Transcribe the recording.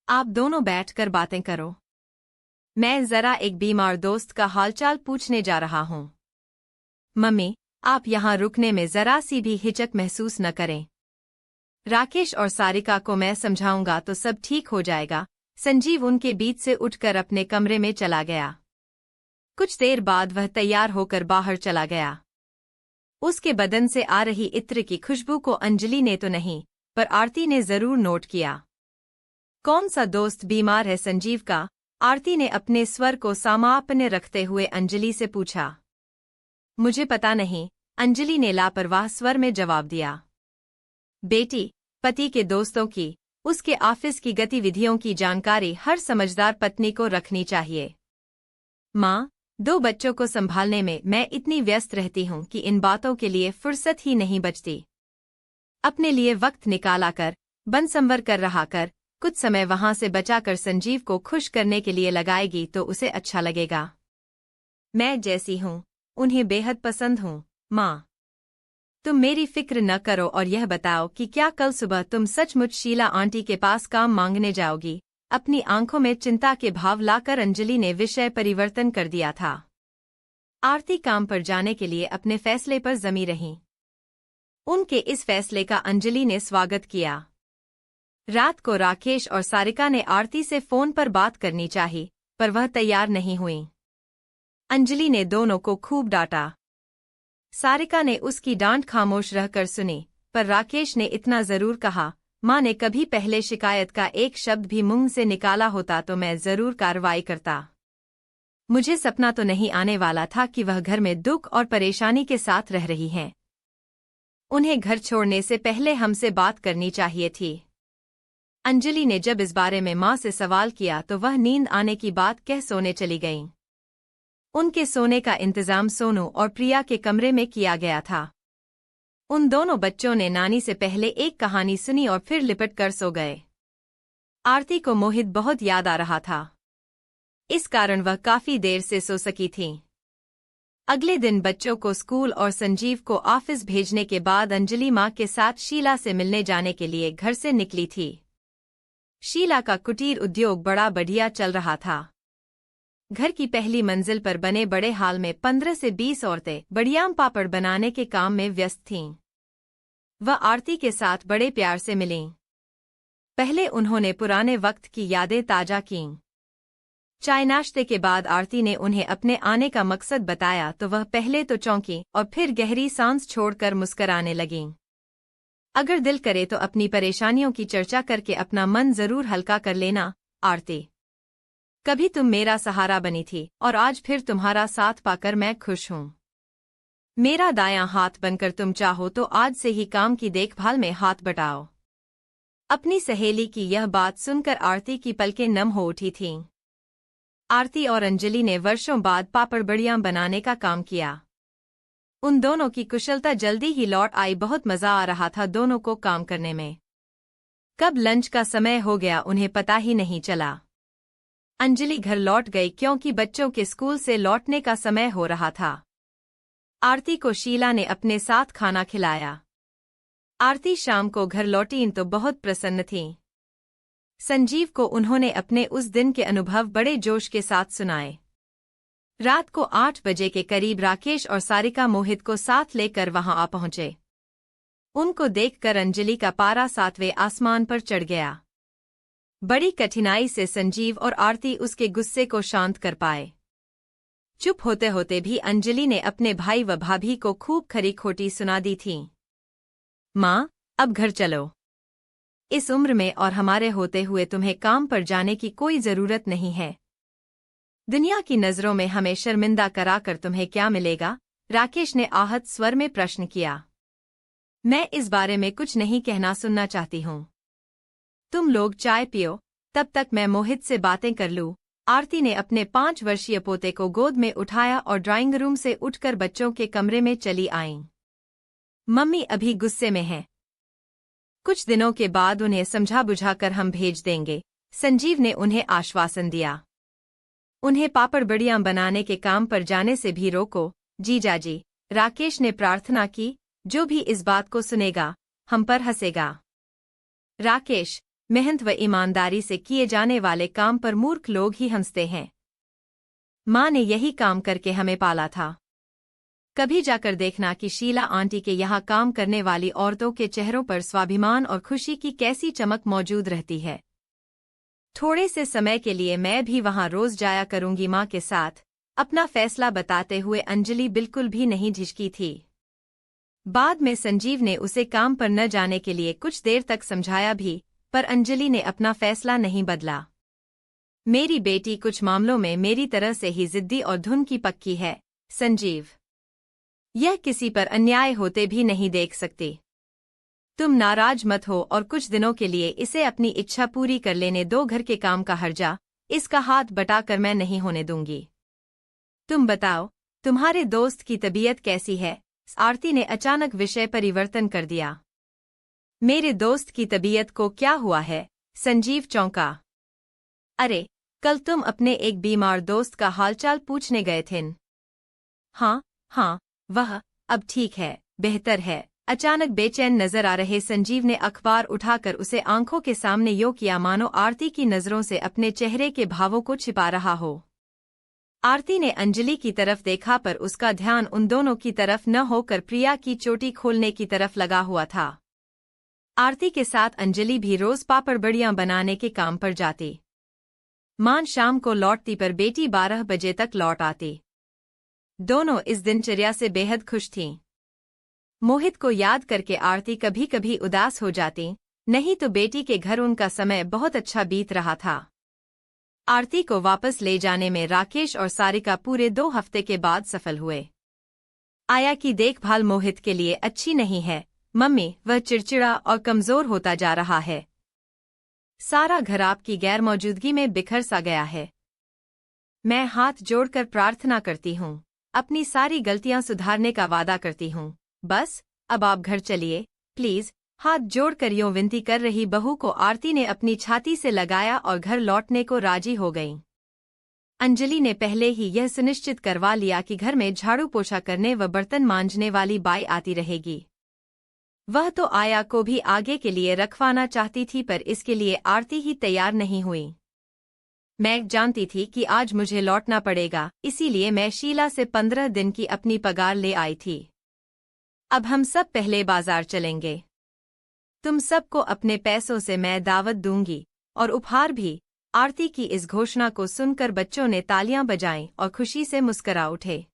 आप दोनों बैठकर बातें करो। मैं जरा एक बीमार दोस्त का हालचाल पूछने जा रहा हूँ। मम्मी, आप यहाँ रुकने में जरा सी भी हिचक महसूस न करें। राकेश और सारिका को मैं समझाऊंगा तो सब ठीक हो जाएगा। संजीव उनके बीच से उठकर अपने कमरे में चला गया। कुछ देर बाद वह तैयार होकर बाहर चला गया। उसके बदन से आ रही इत्र की खुशबू को अंजलि ने तो नहीं, पर आरती ने जरूर नोट किया। कौन सा दोस्त बीमार है संजीव का? आरती ने अपने स्वर को सामान्य रखते हुए अंजलि से पूछा। मुझे पता नहीं, अंजलि ने लापरवाह स्वर में जवाब दिया। बेटी, पति के दोस्तों की, उसके ऑफिस की गतिविधियों की जानकारी हर समझदार पत्नी को रखनी चाहिए। माँ, 2 बच्चों को संभालने में मैं इतनी व्यस्त रहती हूँ कि इन बातों के लिए फुर्सत ही नहीं बचती। अपने लिए वक्त निकाला कर, बन संवर कर रहा कर, कुछ समय वहां से बचाकर संजीव को खुश करने के लिए लगाएगी तो उसे अच्छा लगेगा। मैं जैसी हूँ, उन्हें बेहद पसंद हूँ। माँ, तुम मेरी फिक्र न करो और यह बताओ कि क्या कल सुबह तुम सचमुच शीला आंटी के पास काम मांगने जाओगी? अपनी आंखों में चिंता के भाव लाकर अंजलि ने विषय परिवर्तन कर दिया था। आरती काम पर जाने के लिए अपने फैसले पर जमी रही। उनके इस फैसले का अंजलि ने स्वागत किया। रात को राकेश और सारिका ने आरती से फोन पर बात करनी चाहिए, पर वह तैयार नहीं हुई। अंजलि ने दोनों को खूब डांटा। सारिका ने उसकी डांट खामोश रहकर सुनी, पर राकेश ने इतना जरूर कहा, माँ ने कभी पहले शिकायत का एक शब्द भी मुंह से निकाला होता तो मैं जरूर कार्रवाई करता। मुझे सपना तो नहीं आने वाला था कि वह घर में दुख और परेशानी के साथ रह रही हैं। उन्हें घर छोड़ने से पहले हमसे बात करनी चाहिए थी। अंजलि ने जब इस बारे में माँ से सवाल किया तो वह नींद आने की बात कह सोने चली गईं। उनके सोने का इंतजाम सोनू और प्रिया के कमरे में किया गया था। उन दोनों बच्चों ने नानी से पहले एक कहानी सुनी और फिर लिपट कर सो गए। आरती को मोहित बहुत याद आ रहा था। इस कारण वह काफी देर से सो सकी थी। अगले दिन बच्चों को स्कूल और संजीव को ऑफिस भेजने के बाद अंजलि माँ के साथ शीला से मिलने जाने के लिए घर से निकली थी। शीला का कुटीर उद्योग बड़ा बढ़िया चल रहा था। घर की पहली मंजिल पर बने बड़े हाल में 15 से 20 औरतें बढ़ियाम पापड़ बनाने के काम में व्यस्त थीं। वह आरती के साथ बड़े प्यार से मिलीं। पहले उन्होंने पुराने वक्त की यादें ताजा कीं। चाय नाश्ते के बाद आरती ने उन्हें अपने आने का मकसद बताया तो वह पहले तो चौंकी और फिर गहरी सांस छोड़कर मुस्कराने लगीं। अगर दिल करे तो अपनी परेशानियों की चर्चा करके अपना मन जरूर हल्का कर लेना, आरती। कभी तुम मेरा सहारा बनी थी और आज फिर तुम्हारा साथ पाकर मैं खुश हूँ। मेरा दायां हाथ बनकर तुम चाहो तो आज से ही काम की देखभाल में हाथ बटाओ। अपनी सहेली की यह बात सुनकर आरती की पलकें नम हो उठी थीं। आरती और अंजलि ने वर्षों बाद पापड़ बड़ियां बनाने का काम किया। उन दोनों की कुशलता जल्दी ही लौट आई। बहुत मजा आ रहा था दोनों को काम करने में। कब लंच का समय हो गया उन्हें पता ही नहीं चला। अंजलि घर लौट गई क्योंकि बच्चों के स्कूल से लौटने का समय हो रहा था। आरती को शीला ने अपने साथ खाना खिलाया। आरती शाम को घर लौटी तो बहुत प्रसन्न थी। संजीव को उन्होंने अपने उस दिन के अनुभव बड़े जोश के साथ सुनाए। रात को 8 बजे के करीब राकेश और सारिका मोहित को साथ लेकर वहां आ पहुंचे। उनको देखकर अंजलि का पारा 7वें आसमान पर चढ़ गया। बड़ी कठिनाई से संजीव और आरती उसके गुस्से को शांत कर पाए। चुप होते होते भी अंजलि ने अपने भाई व भाभी को खूब खरी खोटी सुना दी थी। माँ, अब घर चलो। इस उम्र में और हमारे होते हुए तुम्हें काम पर जाने की कोई जरूरत नहीं है। दुनिया की नजरों में हमें शर्मिंदा कराकर तुम्हें क्या मिलेगा? राकेश ने आहत स्वर में प्रश्न किया। मैं इस बारे में कुछ नहीं कहना सुनना चाहती हूँ। तुम लोग चाय पियो, तब तक मैं मोहित से बातें कर लूं। आरती ने अपने 5 वर्षीय पोते को गोद में उठाया और ड्राइंग रूम से उठकर बच्चों के कमरे में चली आईं। मम्मी अभी गुस्से में हैं। कुछ दिनों के बाद उन्हें समझा बुझाकर हम भेज देंगे, संजीव ने उन्हें आश्वासन दिया। उन्हें पापड़ बड़ियां बनाने के काम पर जाने से भी रोको, जीजाजी, राकेश ने प्रार्थना की। जो भी इस बात को सुनेगा, हम पर हंसेगा। राकेश, मेहनत व ईमानदारी से किए जाने वाले काम पर मूर्ख लोग ही हंसते हैं। माँ ने यही काम करके हमें पाला था। कभी जाकर देखना कि शीला आंटी के यहाँ काम करने वाली औरतों के चेहरों पर स्वाभिमान और खुशी की कैसी चमक मौजूद रहती है। थोड़े से समय के लिए मैं भी वहाँ रोज जाया करूंगी माँ के साथ। अपना फैसला बताते हुए अंजलि बिल्कुल भी नहीं झिझकी थी। बाद में संजीव ने उसे काम पर न जाने के लिए कुछ देर तक समझाया भी, पर अंजलि ने अपना फैसला नहीं बदला। मेरी बेटी कुछ मामलों में मेरी तरह से ही जिद्दी और धुन की पक्की है संजीव। यह किसी पर अन्याय होते भी नहीं देख सकती। तुम नाराज मत हो और कुछ दिनों के लिए इसे अपनी इच्छा पूरी कर लेने दो। घर के काम का हर्जा इसका हाथ बटाकर मैं नहीं होने दूंगी। तुम बताओ, तुम्हारे दोस्त की तबीयत कैसी है? आरती ने अचानक विषय परिवर्तन कर दिया। मेरे दोस्त की तबीयत को क्या हुआ है? संजीव चौंका। अरे, कल तुम अपने एक बीमार दोस्त का हालचाल पूछने गए थे। हाँ, वह अब ठीक है, बेहतर है। अचानक बेचैन नजर आ रहे संजीव ने अखबार उठाकर उसे आंखों के सामने यो किया मानो आरती की नजरों से अपने चेहरे के भावों को छिपा रहा हो। आरती ने अंजलि की तरफ देखा, पर उसका ध्यान उन दोनों की तरफ न होकर प्रिया की चोटी खोलने की तरफ लगा हुआ था। आरती के साथ अंजलि भी रोज पापड़ बड़ियां बनाने के काम पर जाती। मां शाम को लौटती पर बेटी 12 बजे तक लौट आती। दोनों इस दिनचर्या से बेहद खुश थीं। मोहित को याद करके आरती कभी कभी उदास हो जाती, नहीं तो बेटी के घर उनका समय बहुत अच्छा बीत रहा था। आरती को वापस ले जाने में राकेश और सारिका पूरे 2 हफ्ते के बाद सफल हुए। आया की देखभाल मोहित के लिए अच्छी नहीं है मम्मी, वह चिड़चिड़ा और कमजोर होता जा रहा है। सारा घर आपकी गैरमौजूदगी में बिखर सा गया है। मैं हाथ जोड़कर प्रार्थना करती हूँ, अपनी सारी गलतियां सुधारने का वादा करती हूँ। बस अब आप घर चलिए प्लीज। हाथ जोड़कर यूं विनती कर रही बहू को आरती ने अपनी छाती से लगाया और घर लौटने को राजी हो गई। अंजलि ने पहले ही यह सुनिश्चित करवा लिया कि घर में झाड़ू पोछा करने व बर्तन मांजने वाली बाई आती रहेगी। वह तो आया को भी आगे के लिए रखवाना चाहती थी, पर इसके लिए आरती ही तैयार नहीं हुई। मैं जानती थी कि आज मुझे लौटना पड़ेगा, इसीलिए मैं शीला से 15 दिन की अपनी पगार ले आई थी। अब हम सब पहले बाजार चलेंगे। तुम सबको अपने पैसों से मैं दावत दूंगी और उपहार भी। आरती की इस घोषणा को सुनकर बच्चों ने तालियां बजाईं और खुशी से मुस्करा उठे।